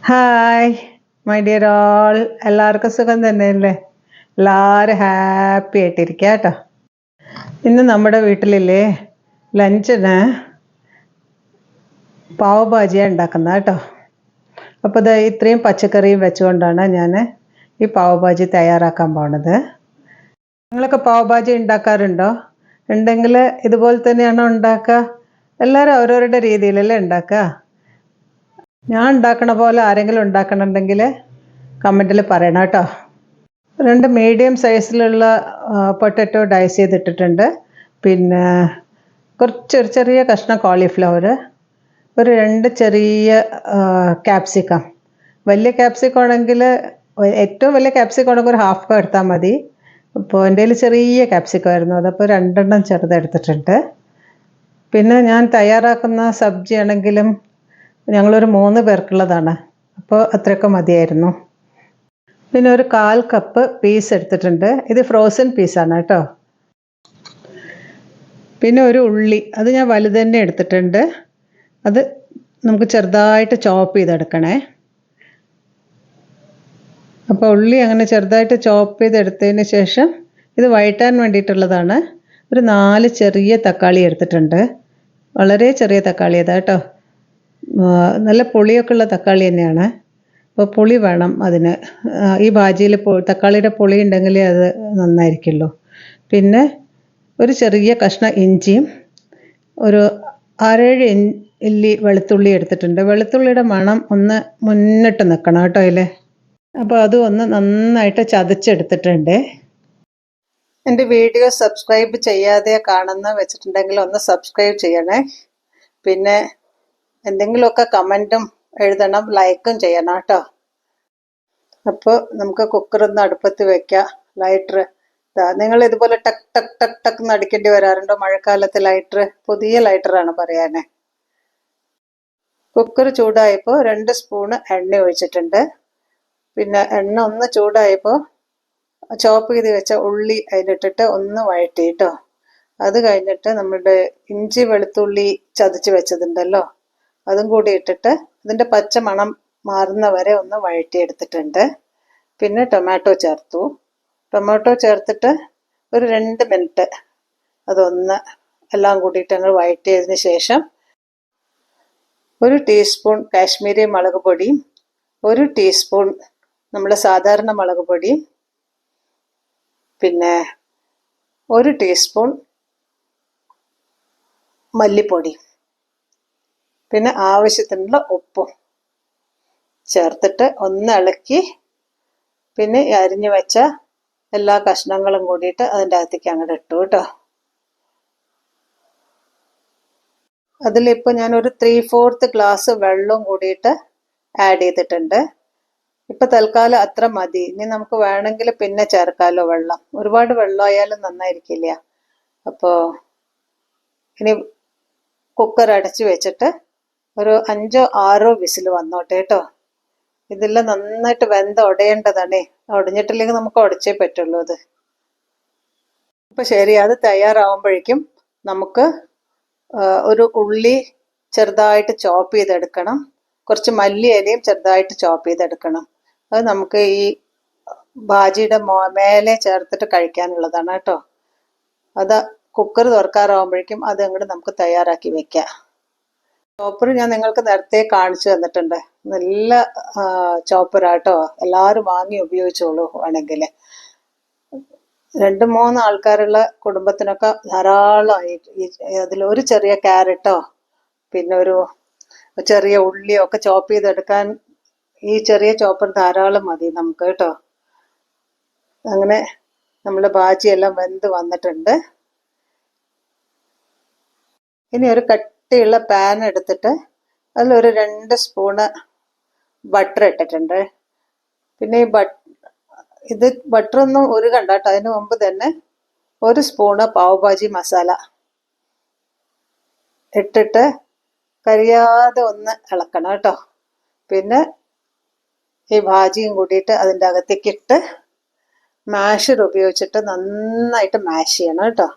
Hi my dear all, എല്ലാവർക്കും സുഖം തന്നെയല്ലേ? എല്ലാവരും ഹാപ്പി ആയിട്ടിരിക്കുക കേട്ടോ. ഇന്ന് നമ്മുടെ വീട്ടിലില്ലേ ലഞ്ചിന് പാവ് ഭാജിയാണ് ഉണ്ടാക്കുന്നത് കേട്ടോ. അപ്പോൾ ഇത് ഇത്രയും പച്ചക്കറിയും വെച്ചുകൊണ്ടാണ് ഞാൻ ഈ പാവ് ഭാജി തയ്യാറാക്കാൻ പോണത്. നിങ്ങളൊക്കെ പാവ് ഭാജി ഉണ്ടാക്കാറുണ്ടോ? ഉണ്ടെങ്കിൽ ഇതുപോലെ തന്നെയാണോ ഉണ്ടാക്കുക? എല്ലാവരും ഓരോരുടെ രീതിയിലല്ലേ ഉണ്ടാക്കുക. ഞാൻ ഉണ്ടാക്കണ പോലെ ആരെങ്കിലും ഉണ്ടാക്കണമെന്നുണ്ടെങ്കിൽ കമൻറ്റിൽ പറയണം കേട്ടോ. 2 മീഡിയം സൈസിലുള്ള പൊട്ടറ്റോ ഡൈസ് ചെയ്തിട്ടിട്ടുണ്ട്. പിന്നെ കുറച്ചൊരു ചെറിയ കഷ്ണം കോളിഫ്ലവർ, ഒരു 2 ചെറിയ ക്യാപ്സിക്കം. വലിയ ക്യാപ്സിക്കം ആണെങ്കിൽ ഏറ്റവും വലിയ ക്യാപ്സിക്കം ആണെങ്കിൽ ഒരു ഹാഫ് കപ്പ് എടുത്താൽ മതി. അപ്പോൾ എൻ്റെ കയ്യിൽ ചെറിയ ക്യാപ്സിക്കം ആയിരുന്നു, അതപ്പോൾ 2 എണ്ണം ചെറുതെടുത്തിട്ടുണ്ട്. പിന്നെ ഞാൻ തയ്യാറാക്കുന്ന സബ്ജി ആണെങ്കിലും ഞങ്ങളൊരു 3 പേർക്കുള്ളതാണ്, അപ്പോൾ അത്രയൊക്കെ മതിയായിരുന്നു. പിന്നെ ഒരു 1/4 കപ്പ് പീസ് എടുത്തിട്ടുണ്ട്. ഇത് ഫ്രോസൺ പീസാണ് കേട്ടോ. പിന്നെ ഒരു ഉള്ളി, അത് ഞാൻ വലുത് തന്നെ എടുത്തിട്ടുണ്ട്. അത് നമുക്ക് ചെറുതായിട്ട് ചോപ്പ് ചെയ്തെടുക്കണേ. അപ്പോൾ ഉള്ളി അങ്ങനെ ചെറുതായിട്ട് ചോപ്പ് ചെയ്തെടുത്തതിന് ശേഷം ഇത് വഴറ്റാൻ വേണ്ടിയിട്ടുള്ളതാണ്. ഒരു 4 ചെറിയ തക്കാളി എടുത്തിട്ടുണ്ട്. വളരെ ചെറിയ തക്കാളി അതാ കേട്ടോ. നല്ല പുളിയൊക്കെ ഉള്ള തക്കാളി തന്നെയാണ്. അപ്പോൾ പുളി വേണം അതിന്. ഈ ഭാജിയിൽ തക്കാളിയുടെ പുളി ഉണ്ടെങ്കിലേ അത് നന്നായിരിക്കുമല്ലോ. പിന്നെ ഒരു ചെറിയ കഷ്ണം ഇഞ്ചിയും ഒരു 6-7 ഇല്ലി വെളുത്തുള്ളി എടുത്തിട്ടുണ്ട്. വെളുത്തുള്ളിയുടെ മണം ഒന്ന് മുന്നിട്ട് നിൽക്കണം കേട്ടോ അതിൽ. അപ്പോൾ അത് ഒന്ന് നന്നായിട്ട് ചതച്ചെടുത്തിട്ടുണ്ട്. എൻ്റെ വീഡിയോ സബ്സ്ക്രൈബ് ചെയ്യാതെ കാണുന്ന വെച്ചിട്ടുണ്ടെങ്കിൽ ഒന്ന് സബ്സ്ക്രൈബ് ചെയ്യണേ. പിന്നെ എന്തെങ്കിലുമൊക്കെ കമൻറ്റും എഴുതണം, ലൈക്കും ചെയ്യണം കേട്ടോ. അപ്പോൾ നമുക്ക് കുക്കറൊന്ന് അടുപ്പത്ത് വെക്കാം. ലൈറ്റർ നിങ്ങൾ ഇതുപോലെ ടക്ക് ടക്ക് ടക്ക് ടക്ക് എന്ന് അടിക്കേണ്ടി വരാറുണ്ടോ മഴക്കാലത്ത്? ലൈറ്റർ പുതിയ ലൈറ്ററാണ് പറയാനേ. കുക്കർ ചൂടായപ്പോൾ 2 സ്പൂണ് എണ്ണ ഒഴിച്ചിട്ടുണ്ട്. പിന്നെ എണ്ണ ഒന്ന് ചൂടായപ്പോൾ ചോപ്പ് ചെയ്ത് വെച്ച ഉള്ളി അതിലിട്ടിട്ട് ഒന്ന് വഴറ്റി കേട്ടോ. അത് കഴിഞ്ഞിട്ട് നമ്മുടെ ഇഞ്ചി വെളുത്തുള്ളി ചതച്ച് വെച്ചതുണ്ടല്ലോ, അതും കൂടി ഇട്ടിട്ട് ഇതിൻ്റെ പച്ച മണം മാറുന്ന വരെ ഒന്ന് വഴറ്റിയെടുത്തിട്ടുണ്ട്. പിന്നെ ടൊമാറ്റോ ചേർത്തു. ടൊമാറ്റോ ചേർത്തിട്ട് ഒരു 2 മിനിറ്റ് അതൊന്ന് എല്ലാം കൂടിയിട്ട് അങ്ങ് വഴറ്റിയതിന് ശേഷം 1 ടീസ്പൂൺ കാശ്മീരി മുളക് പൊടിയും 1 ടീസ്പൂൺ നമ്മുടെ സാധാരണ മുളക് പൊടിയും പിന്നെ 1 ടീസ്പൂൺ മല്ലിപ്പൊടി, പിന്നെ ആവശ്യത്തിനുള്ള ഉപ്പും ചേർത്തിട്ട് ഒന്ന് ഇളക്കി പിന്നെ അരിഞ്ഞു വെച്ച എല്ലാ കഷ്ണങ്ങളും കൂടിയിട്ട് അതിൻ്റെ അകത്തേക്ക് അങ്ങോട്ട് ഇട്ടു കേട്ടോ. അതിലിപ്പോൾ ഞാനൊരു 3/4 ഗ്ലാസ് വെള്ളവും കൂടിയിട്ട് ആഡ് ചെയ്തിട്ടുണ്ട്. ഇപ്പം തൽക്കാലം അത്ര മതി. ഇനി നമുക്ക് വേണമെങ്കിൽ പിന്നെ ചേർക്കാമല്ലോ വെള്ളം. ഒരുപാട് വെള്ളമായാലും നന്നായിരിക്കില്ല. അപ്പോൾ ഇനി കുക്കർ അടച്ചു വെച്ചിട്ട് ഒരു 5-6 വിസിൽ വന്നോട്ടെ കേട്ടോ. ഇതെല്ലാം നന്നായിട്ട് വെന്ത് ഉടയേണ്ടതാണേ. ഉടഞ്ഞിട്ടില്ലെങ്കിൽ നമുക്ക് ഉടച്ചേ പറ്റുള്ളൂ അത്. അപ്പോൾ ശരി, അത് തയ്യാറാവുമ്പോഴേക്കും നമുക്ക് ഒരു ഉള്ളി ചെറുതായിട്ട് ചോപ്പ് ചെയ്തെടുക്കണം. കുറച്ച് മല്ലിയിലയും ചെറുതായിട്ട് ചോപ്പ് ചെയ്തെടുക്കണം. അത് നമുക്ക് ഈ ഭാജിയുടെ മേലെ ചേർത്തിട്ട് കഴിക്കാനുള്ളതാണ് കേട്ടോ. അത് കുക്കർ തുറക്കാറാവുമ്പോഴേക്കും അത് അങ്ങോട്ട് നമുക്ക് തയ്യാറാക്കി വെക്കാം. ചോപ്പർ ഞാൻ നിങ്ങൾക്ക് നേരത്തെ കാണിച്ചു തന്നിട്ടുണ്ട്. നല്ല ചോപ്പറാട്ടോ, എല്ലാവരും വാങ്ങി ഉപയോഗിച്ചോളൂ വേണമെങ്കിൽ. 2-3 ആൾക്കാരുള്ള കുടുംബത്തിനൊക്കെ ധാരാളമായി. അതിലൊരു ചെറിയ ക്യാരറ്റോ പിന്നെ ഒരു ചെറിയ ഉള്ളിയോ ഒക്കെ ചോപ്പ് ചെയ്തെടുക്കാൻ ഈ ചെറിയ ചോപ്പർ ധാരാളം മതി നമുക്ക് കേട്ടോ. അങ്ങനെ നമ്മുടെ ഭാജിയെല്ലാം വെന്ത് വന്നിട്ടുണ്ട്. ഇനി ഒരു കട്ടിയുള്ള പാൻ എടുത്തിട്ട് അതിലൊരു 2 സ്പൂണ് ബട്ടർ ഇട്ടിട്ടുണ്ട്. പിന്നെ ഈ ഇത് ബട്ടറൊന്നും ഉരുകണ്ട കേട്ടോ. അതിന് മുമ്പ് തന്നെ 1 സ്പൂണ് പാവ് ഭാജി മസാല ഇട്ടിട്ട് കരിയാതെ ഒന്ന് ഇളക്കണം കേട്ടോ. പിന്നെ ഈ ഭാജിയും കൂടിയിട്ട് അതിൻ്റെ അകത്തേക്ക് ഇട്ട് മാഷർ ഉപയോഗിച്ചിട്ട് നന്നായിട്ട് മാഷ് ചെയ്യണം കേട്ടോ.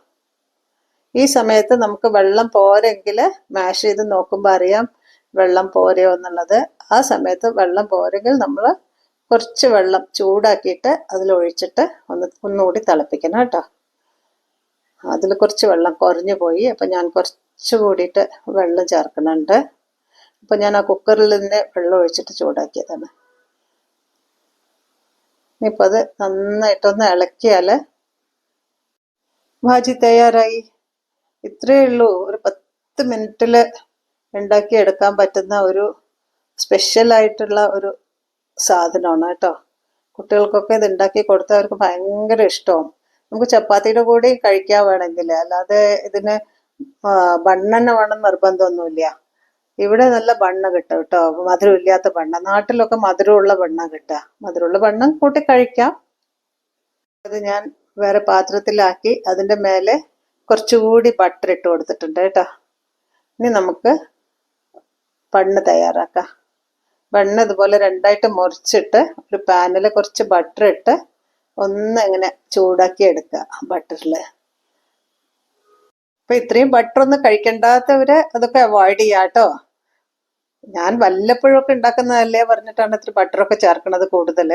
ഈ സമയത്ത് നമുക്ക് വെള്ളം പോരെങ്കിൽ മാഷ് ചെയ്ത് നോക്കുമ്പോൾ അറിയാം വെള്ളം പോരെയോ എന്നുള്ളത്. ആ സമയത്ത് വെള്ളം പോരെങ്കിൽ നമ്മൾ കുറച്ച് വെള്ളം ചൂടാക്കിയിട്ട് അതിലൊഴിച്ചിട്ട് ഒന്നുകൂടി തിളപ്പിക്കണം കേട്ടോ. അതിൽ കുറച്ച് വെള്ളം കുറഞ്ഞു പോയി, അപ്പം ഞാൻ കുറച്ച് കൂടിയിട്ട് വെള്ളം ചേർക്കുന്നുണ്ട്. അപ്പം ഞാൻ ആ കുക്കറിൽ തന്നെ വെള്ളം ഒഴിച്ചിട്ട് ചൂടാക്കിയതാണ്. ഇനിയിപ്പോൾ അത് നന്നായിട്ടൊന്ന് ഇളക്കിയാൽ ഭാജി തയ്യാറായി. ഇത്രയേ ഉള്ളൂ. ഒരു 10 മിനിറ്റിൽ ഉണ്ടാക്കിയെടുക്കാൻ പറ്റുന്ന ഒരു സ്പെഷ്യലായിട്ടുള്ള ഒരു സാധനമാണ് കേട്ടോ. കുട്ടികൾക്കൊക്കെ ഇത് ഉണ്ടാക്കി കൊടുത്താൽ അവർക്ക് ഭയങ്കര ഇഷ്ടവും. നമുക്ക് ചപ്പാത്തിയുടെ കൂടെ കഴിക്കാൻ വേണമെങ്കിൽ, അല്ലാതെ ഇതിന് ബണ്ണെണ്ണ വേണം നിർബന്ധമൊന്നുമില്ല. ഇവിടെ നല്ല ബണ്ണ് കിട്ടും കേട്ടോ, മധുരമില്ലാത്ത ബണ്ണ. നാട്ടിലൊക്കെ മധുരമുള്ള ബണ്ണ കിട്ടുക. മധുരമുള്ള ബണ്ണം കൂട്ടി കഴിക്കാം. അത് ഞാൻ വേറെ പാത്രത്തിലാക്കി അതിൻ്റെ മേലെ കുറച്ചുകൂടി ബട്ടർ ഇട്ട് കൊടുത്തിട്ടുണ്ട് കേട്ടോ. ഇനി നമുക്ക് ബണ്ണ് തയ്യാറാക്കാം. ബണ്ണ് ഇതുപോലെ രണ്ടായിട്ട് മുറിച്ചിട്ട് ഒരു പാനിൽ കുറച്ച് ബട്ടർ ഇട്ട് ഒന്ന് ഇങ്ങനെ ചൂടാക്കി എടുക്കുക ബട്ടറിൽ. അപ്പം ഇത്രയും ബട്ടർ ഒന്നും കഴിക്കണ്ടാത്തവര് അതൊക്കെ അവോയ്ഡ് ചെയ്യാം കേട്ടോ. ഞാൻ വല്ലപ്പോഴൊക്കെ ഉണ്ടാക്കുന്നതല്ലേ പറഞ്ഞിട്ടാണ് ഇത്തിരി ബട്ടറൊക്കെ ചേർക്കണത് കൂടുതൽ.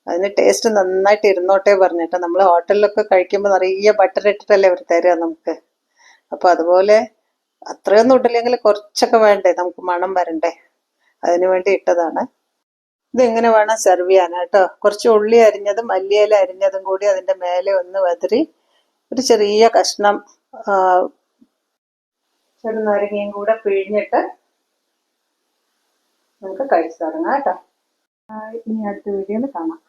അതിന് ടേസ്റ്റ് നന്നായിട്ട് ഇരുന്നോട്ടെ പറഞ്ഞിട്ട്. നമ്മൾ ഹോട്ടലിലൊക്കെ കഴിക്കുമ്പോൾ നിറയെ ബട്ടർ ഇട്ടിട്ടല്ലേ അവർ തരിക നമുക്ക്. അപ്പോൾ അതുപോലെ അത്രയൊന്നും ഇട്ടില്ലെങ്കിൽ കുറച്ചൊക്കെ വേണ്ടേ, നമുക്ക് മണം വരണ്ടേ, അതിനു വേണ്ടി ഇട്ടതാണ്. ഇതെങ്ങനെ വേണം സെർവ് ചെയ്യാൻ കേട്ടോ. കുറച്ച് ഉള്ളി അരിഞ്ഞതും മല്ലിയില അരിഞ്ഞതും കൂടി അതിൻ്റെ മേലെ ഒന്ന് വതറി ഒരു ചെറിയ കഷ്ണം ചെറുനാരങ്ങയും കൂടെ പിഴിഞ്ഞിട്ട് നമുക്ക് കഴിച്ചു തുടങ്ങാം കേട്ടോ. ഇനി അടുത്ത വീഡിയോയിൽ കാണാം.